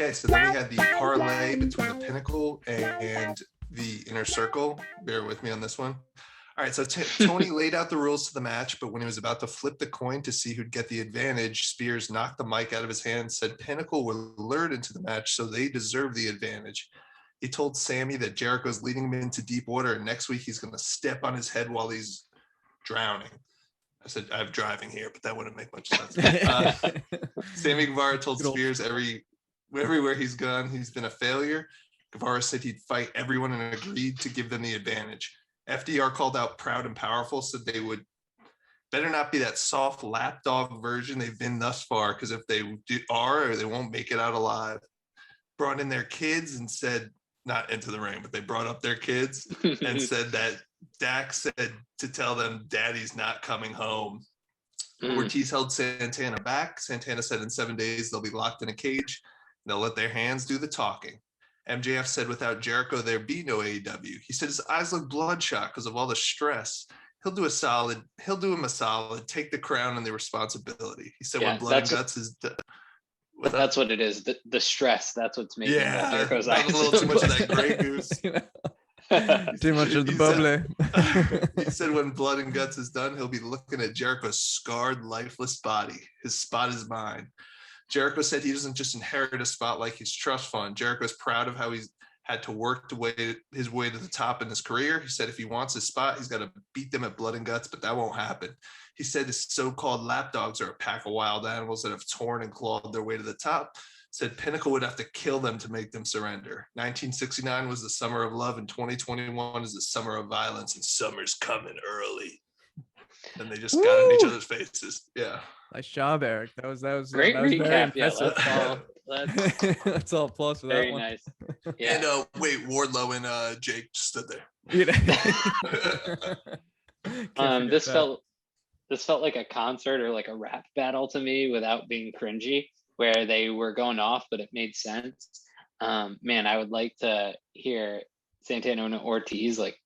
Okay, so then we had the parlay between the Pinnacle and the Inner Circle. Bear with me on this one. All right, so Tony laid out the rules to the match, but when he was about to flip the coin to see who'd get the advantage, Spears knocked the mic out of his hand, said Pinnacle were lured into the match, so they deserve the advantage. He told Sammy that Jericho's leading him into deep water, and next week he's going to step on his head while he's drowning. I said, I have driving here, but that wouldn't make much sense. Sammy Guevara told Spears everywhere he's gone, he's been a failure. Guevara said he'd fight everyone and agreed to give them the advantage. FDR called out Proud and Powerful, said they would better not be that soft lapdog version they've been thus far, because if they are, they won't make it out alive. Brought in their kids and said, not into the ring, but they brought up their kids and said that Dak said to tell them daddy's not coming home. Ortiz held Santana back. Santana said in 7 days they'll be locked in a cage. They'll let their hands do the talking. MJF said without Jericho, there'd be no AEW. He said his eyes look bloodshot because of all the stress. He'll do him a solid, take the crown and the responsibility. He said when Blood and Guts is done. That's what it is. The stress. That's what's making Jericho's eyes. A little too much of that Grey Goose. Too much of the bubbly. He said when Blood and Guts is done, he'll be looking at Jericho's scarred, lifeless body. His spot is mine. Jericho said he doesn't just inherit a spot like his trust fund. Jericho's proud of how he's had to work his way to the top in his career. He said if he wants his spot, he's got to beat them at Blood and Guts, but that won't happen. He said his so-called lapdogs are a pack of wild animals that have torn and clawed their way to the top. Said Pinnacle would have to kill them to make them surrender. 1969 was the summer of love, and 2021 is the summer of violence, and summer's coming early. And they just got in each other's faces. Yeah. Nice job, Eric. That was great recap. Yeah, that's all plus for that very one. Nice. Yeah. And wait, Wardlow and Jake just stood there. This felt like a concert or like a rap battle to me without being cringy, where they were going off, but it made sense. Man, I would like to hear Santana and Ortiz like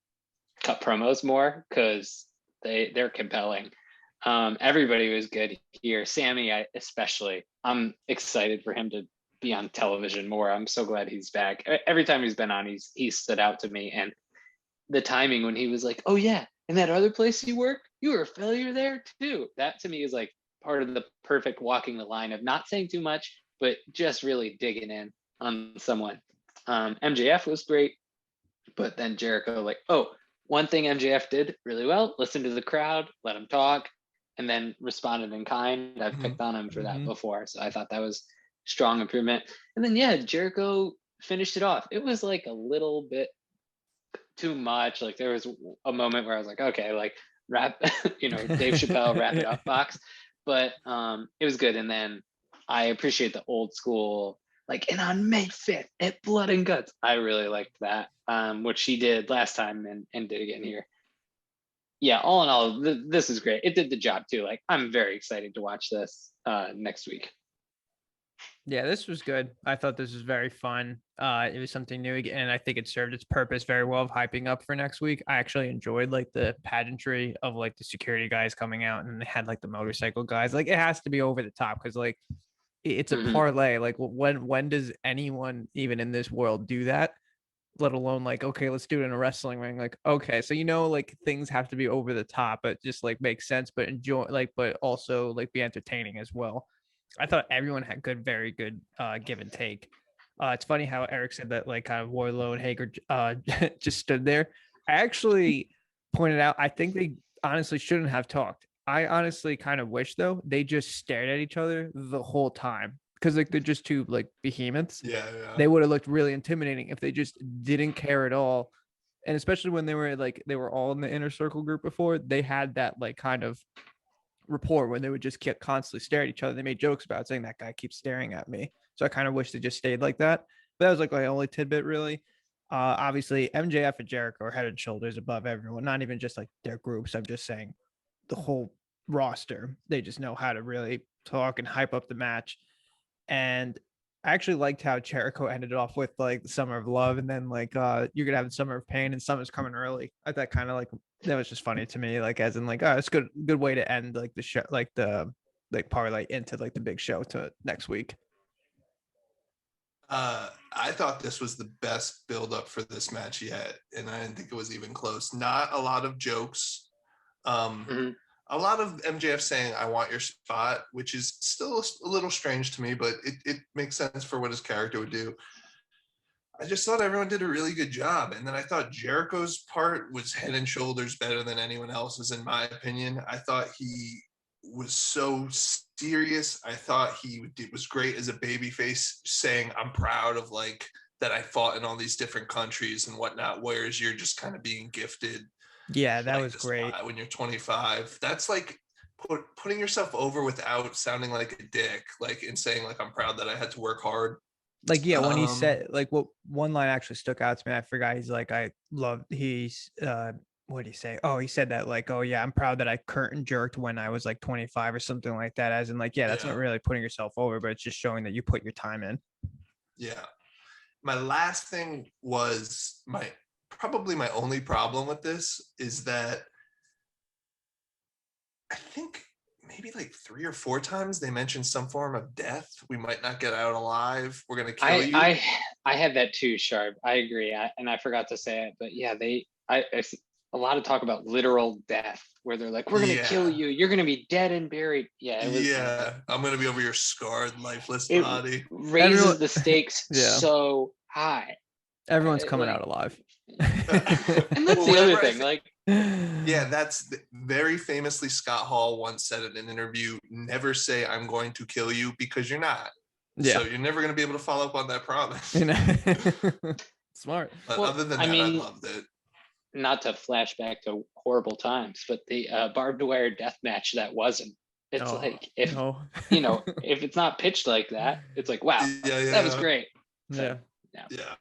cut promos more because they're compelling. Everybody was good here. Sammy, especially. I'm excited for him to be on television more. I'm so glad he's back. Every time he's been on, he's stood out to me. And the timing when he was like, "Oh yeah, and that other place you work, you were a failure there too." That to me is like part of the perfect walking the line of not saying too much, but just really digging in on someone. MJF was great, but then Jericho, like, one thing MJF did really well, listen to the crowd, let him talk, and then responded in kind. I've picked on him for that before, so I thought that was strong improvement. And then, Jericho finished it off. It was like a little bit too much. Like there was a moment where I was like, okay, like wrap, Dave Chappelle, wrap it up box. But it was good. And then I appreciate the old school, like, and on May 5th at Blood and Guts. I really liked that, which she did last time and did again here. Yeah, all in all, this is great. It did the job too. Like, I'm very excited to watch this next week. Yeah, this was good. I thought this was very fun. It was something new again, and I think it served its purpose very well of hyping up for next week. I actually enjoyed like the pageantry of like the security guys coming out, and they had like the motorcycle guys. Like it has to be over the top because like it's a parlay. Like when does anyone even in this world do that? Let alone like, okay, let's do it in a wrestling ring. Like, okay, so like things have to be over the top, but just like make sense, but enjoy but also like be entertaining as well. I thought everyone had very good give and take. It's funny how Eric said that like kind of Wardlow and Hager just stood there. I actually pointed out, I think they honestly shouldn't have talked. I honestly kind of wish though they just stared at each other the whole time because like they're just two like behemoths. Yeah. They would have looked really intimidating if they just didn't care at all. And especially when they were all in the Inner Circle group before, they had that like kind of rapport when they would just constantly stare at each other. They made jokes about saying that guy keeps staring at me. So I kind of wish they just stayed like that. But that was like my only tidbit really. Obviously MJF and Jericho are head and shoulders above everyone, not even just like their groups. I'm just saying the whole roster. They just know how to really talk and hype up the match. And I actually liked how Jericho ended it off with like the Summer of Love, and then like you're gonna have the Summer of Pain and Summer's coming early. I thought kind of like that was just funny to me, like as in like, it's good way to end like the show, like the like parlay into like the big show to next week. I thought this was the best build up for this match yet, and I didn't think it was even close. Not a lot of jokes. Mhm. A lot of MJF saying, "I want your spot," which is still a little strange to me, but it makes sense for what his character would do. I just thought everyone did a really good job. And then I thought Jericho's part was head and shoulders better than anyone else's, in my opinion. I thought he was so serious. I thought it was great as a babyface saying, I'm proud of like that I fought in all these different countries and whatnot, whereas you're just kind of being gifted Yeah, that like was the great. spot when you're 25. That's like putting yourself over without sounding like a dick, like and saying like I'm proud that I had to work hard. Like, yeah, when he said, like, what one line actually stuck out to me, I forgot. He's like, what did he say? Oh, he said that, like, oh yeah, I'm proud that I curtain jerked when I was like 25 or something like that. As in, like, yeah, that's not really putting yourself over, but it's just showing that you put your time in. Yeah. My last thing was probably my only problem with this is that I think maybe like 3 or 4 times they mentioned some form of death. We might not get out alive. We're gonna kill you. I had that too, Sharp. I agree, and I forgot to say it, but yeah, a lot of talk about literal death, where they're like, "We're gonna kill you. You're gonna be dead and buried." Yeah, it was. Yeah, I'm gonna be over your scarred, lifeless It body. raises the stakes so high. Everyone's coming out alive. And that's the other thing, like. Yeah, that's very famously Scott Hall once said in an interview, never say I'm going to kill you because you're not. Yeah. So you're never going to be able to follow up on that promise. Smart. But other than that, I loved it. Not to flash back to horrible times, but the barbed wire death match that wasn't. It's like if if it's not pitched like that, it's like, wow, that was great. So, yeah.